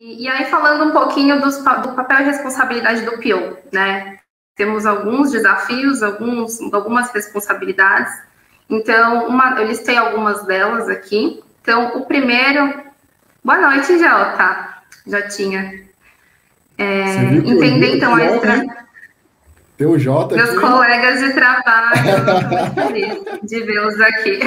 E aí, falando um pouquinho do papel e responsabilidade do PO, né? Temos alguns desafios, algumas responsabilidades. Então, eu listei algumas delas aqui. Então, o primeiro... Boa noite, Jotinha. Entender, então, a estratégia... Tem o Jota Meus aqui. colegas de trabalho, eu estou muito feliz de vê-los aqui.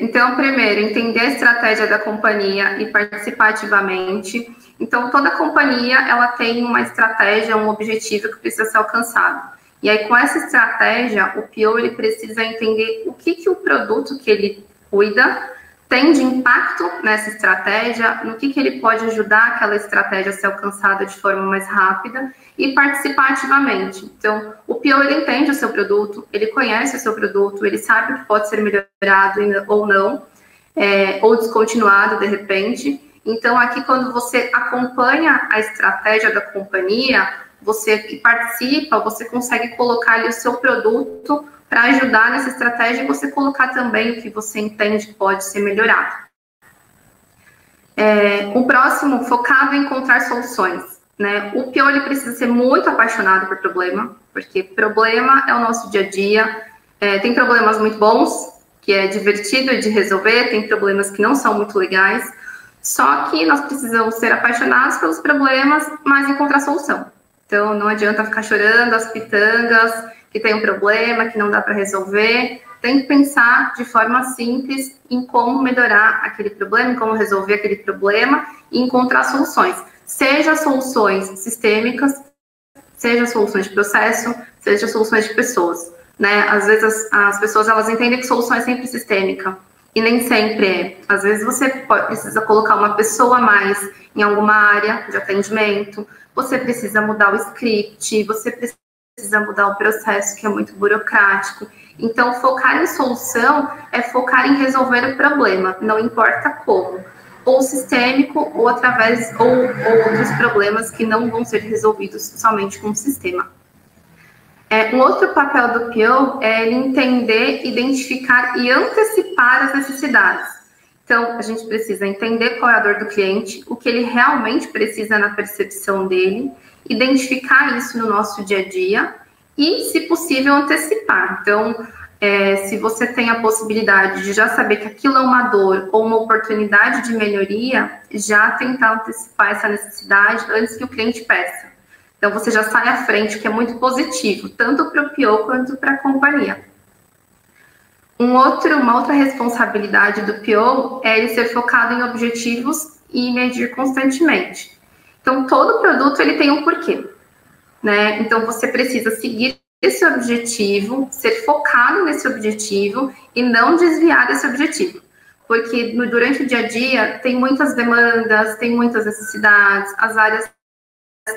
Então, primeiro, entender a estratégia da companhia e participar ativamente. Então, toda companhia, ela tem uma estratégia, um objetivo que precisa ser alcançado. E aí, com essa estratégia, o PO, ele precisa entender o que o produto que ele cuida tem de impacto nessa estratégia, no que ele pode ajudar aquela estratégia a ser alcançada de forma mais rápida e participar ativamente. Então, o PO, ele entende o seu produto, ele conhece o seu produto, ele sabe o que pode ser melhorado ou não, ou descontinuado de repente. Então, aqui, quando você acompanha a estratégia da companhia, você que participa, você consegue colocar ali o seu produto para ajudar nessa estratégia e você colocar também o que você entende que pode ser melhorado. O próximo, focado em encontrar soluções, né? O PO, ele precisa ser muito apaixonado por problema, porque problema é o nosso dia a dia. Tem problemas muito bons, que é divertido de resolver, tem problemas que não são muito legais, só que nós precisamos ser apaixonados pelos problemas, mas encontrar solução. Então, não adianta ficar chorando as pitangas, que tem um problema, que não dá para resolver. Tem que pensar de forma simples em como melhorar aquele problema, em como resolver aquele problema e encontrar soluções. Seja soluções sistêmicas, seja soluções de processo, seja soluções de pessoas, né? Às vezes as pessoas, elas entendem que solução é sempre sistêmica, e nem sempre é. Às vezes você precisa colocar uma pessoa a mais em alguma área de atendimento, você precisa mudar o script, você precisa mudar o processo, que é muito burocrático. Então, focar em solução é focar em resolver o problema, não importa como. Ou sistêmico, ou através, ou outros problemas que não vão ser resolvidos somente com o sistema. Um outro papel do PO é ele entender, identificar e antecipar as necessidades. Então, a gente precisa entender qual é a dor do cliente, o que ele realmente precisa na percepção dele, identificar isso no nosso dia a dia e, se possível, antecipar. Então, se você tem a possibilidade de já saber que aquilo é uma dor ou uma oportunidade de melhoria, já tentar antecipar essa necessidade antes que o cliente peça. Então, você já sai à frente, o que é muito positivo, tanto para o PO quanto para a companhia. Uma outra responsabilidade do PO é ele ser focado em objetivos e medir constantemente. Então, todo produto ele tem um porquê, né? Então, você precisa seguir esse objetivo, ser focado nesse objetivo e não desviar desse objetivo. Porque durante o dia a dia tem muitas demandas, tem muitas necessidades, as áreas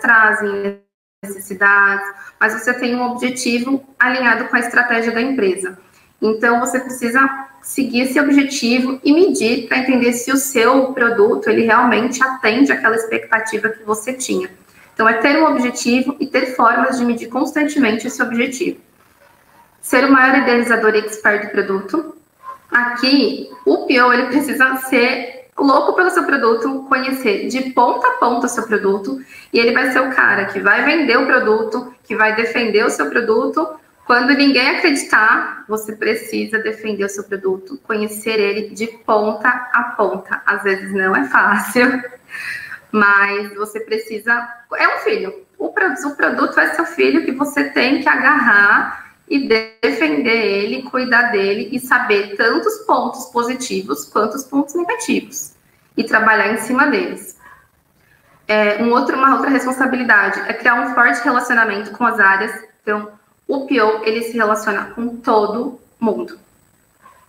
trazem necessidades, mas você tem um objetivo alinhado com a estratégia da empresa. Então, você precisa seguir esse objetivo e medir para entender se o seu produto ele realmente atende àquela expectativa que você tinha. Então, é ter um objetivo e ter formas de medir constantemente esse objetivo. Ser o maior idealizador e expert do produto. Aqui, o PO ele precisa ser louco pelo seu produto, conhecer de ponta a ponta o seu produto, e ele vai ser o cara que vai vender o produto, que vai defender o seu produto. Quando ninguém acreditar, você precisa defender o seu produto, conhecer ele de ponta a ponta. Às vezes não é fácil, mas você precisa... É um filho. O produto é seu filho que você tem que agarrar e defender ele, cuidar dele e saber tanto os pontos positivos quanto os pontos negativos e trabalhar em cima deles. Uma outra responsabilidade é criar um forte relacionamento com as áreas. Então, o PO, ele se relaciona com todo mundo.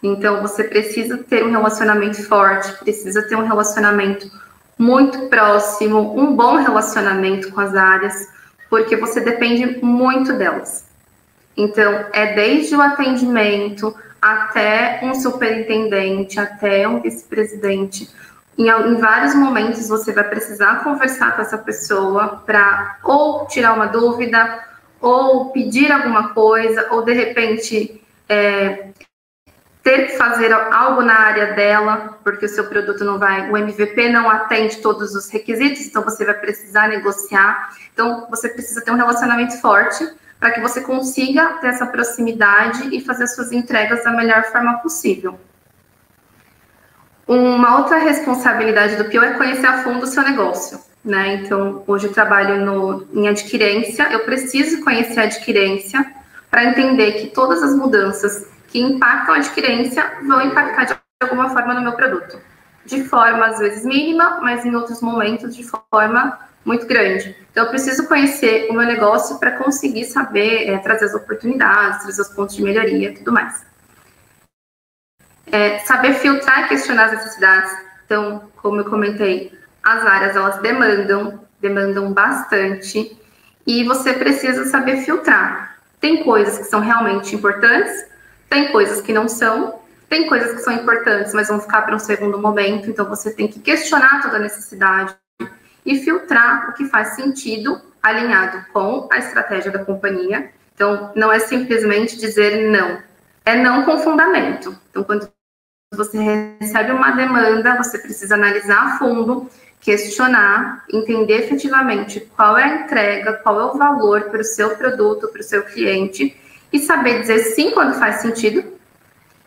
Então, você precisa ter um relacionamento forte, precisa ter um relacionamento muito próximo, um bom relacionamento com as áreas, porque você depende muito delas. Então, desde o atendimento até um superintendente, até um vice-presidente. Em vários momentos, você vai precisar conversar com essa pessoa para ou tirar uma dúvida, ou pedir alguma coisa, ou de repente ter que fazer algo na área dela, porque o seu produto não vai, o MVP não atende todos os requisitos, então você vai precisar negociar. Então, você precisa ter um relacionamento forte para que você consiga ter essa proximidade e fazer suas entregas da melhor forma possível. Uma outra responsabilidade do PO é conhecer a fundo o seu negócio, né? Então, hoje eu trabalho em adquirência, eu preciso conhecer a adquirência para entender que todas as mudanças que impactam a adquirência vão impactar de alguma forma no meu produto. De forma, às vezes, mínima, mas em outros momentos de forma muito grande. Então, eu preciso conhecer o meu negócio para conseguir saber trazer as oportunidades, trazer os pontos de melhoria e tudo mais. Saber filtrar e questionar as necessidades. Então, como eu comentei, as áreas, elas demandam bastante, e você precisa saber filtrar. Tem coisas que são realmente importantes, tem coisas que não são, tem coisas que são importantes, mas vão ficar para um segundo momento, então você tem que questionar toda a necessidade e filtrar o que faz sentido, alinhado com a estratégia da companhia. Então, não é simplesmente dizer não, é não com fundamento. Então, quando você recebe uma demanda, você precisa analisar a fundo, questionar, entender efetivamente qual é a entrega, qual é o valor para o seu produto, para o seu cliente, e saber dizer sim quando faz sentido,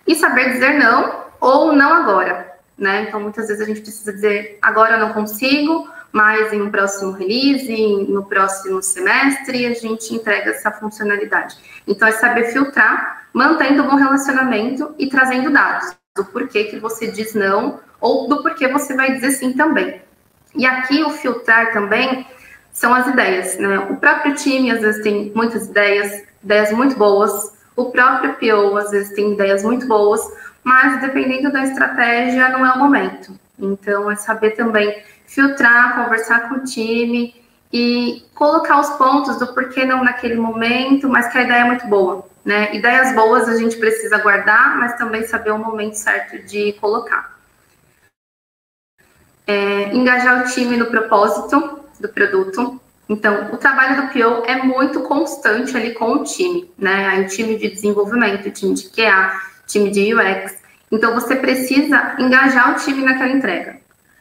e saber dizer não ou não agora, né? Então, muitas vezes a gente precisa dizer agora eu não consigo, mas em um próximo release, no próximo semestre, a gente entrega essa funcionalidade. Então, é saber filtrar, mantendo um bom relacionamento e trazendo dados do porquê que você diz não ou do porquê você vai dizer sim também. E aqui o filtrar também são as ideias, né? O próprio time às vezes tem muitas ideias muito boas, o próprio PO às vezes tem ideias muito boas, mas dependendo da estratégia não é o momento. Então é saber também filtrar, conversar com o time e colocar os pontos do porquê não naquele momento, mas que a ideia é muito boa, né? Ideias boas a gente precisa guardar, mas também saber o momento certo de colocar. Engajar o time no propósito do produto. Então, o trabalho do PO é muito constante ali com o time, né? Aí o time de desenvolvimento, o time de QA, time de UX. Então, você precisa engajar o time naquela entrega,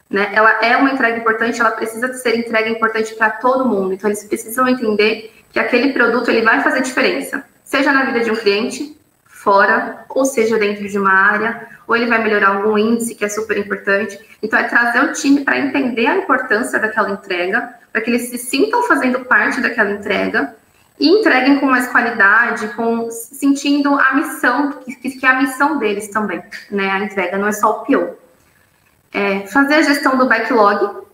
né? Ela é uma entrega importante, ela precisa ser entrega importante para todo mundo. Então, eles precisam entender que aquele produto ele vai fazer diferença, seja na vida de um cliente, fora, ou seja dentro de uma área, ou ele vai melhorar algum índice que é super importante. Então, é trazer o time para entender a importância daquela entrega, para que eles se sintam fazendo parte daquela entrega e entreguem com mais qualidade, sentindo a missão, que é a missão deles também, né? A entrega não é só o PO. Fazer a gestão do backlog.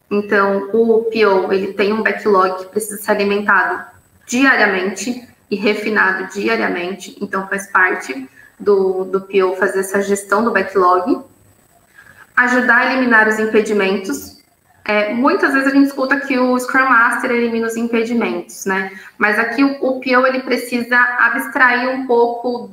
Então, o PO, ele tem um backlog que precisa ser alimentado diariamente e refinado diariamente, então faz parte do PO fazer essa gestão do backlog. Ajudar a eliminar os impedimentos. Muitas vezes a gente escuta que o Scrum Master elimina os impedimentos, né? Mas aqui o PO ele precisa abstrair um pouco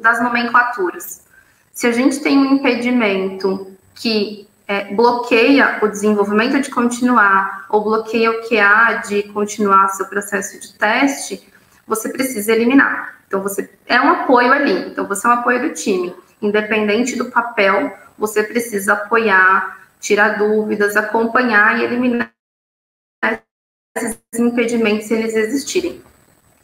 das nomenclaturas. Se a gente tem um impedimento que bloqueia o desenvolvimento de continuar, ou bloqueia o QA de continuar seu processo de teste, você precisa eliminar. Então, você é um apoio ali. Então, você é um apoio do time. Independente do papel, você precisa apoiar, tirar dúvidas, acompanhar e eliminar esses impedimentos se eles existirem.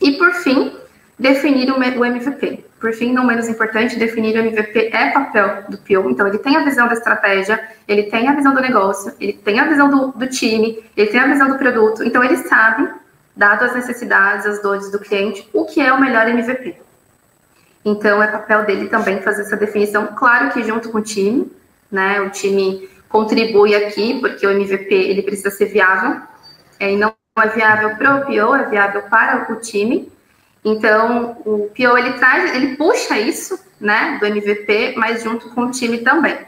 E, por fim, definir o MVP. Por fim, não menos importante, definir o MVP é papel do PO. Então, ele tem a visão da estratégia, ele tem a visão do negócio, ele tem a visão do time, ele tem a visão do produto. Então, ele sabe, dado as necessidades, as dores do cliente, o que é o melhor MVP. Então, é papel dele também fazer essa definição. Claro que junto com o time, né? O time contribui aqui, porque o MVP ele precisa ser viável. E não é viável para o PO, é viável para o time. Então, o PO ele puxa isso, né, do MVP, mas junto com o time também.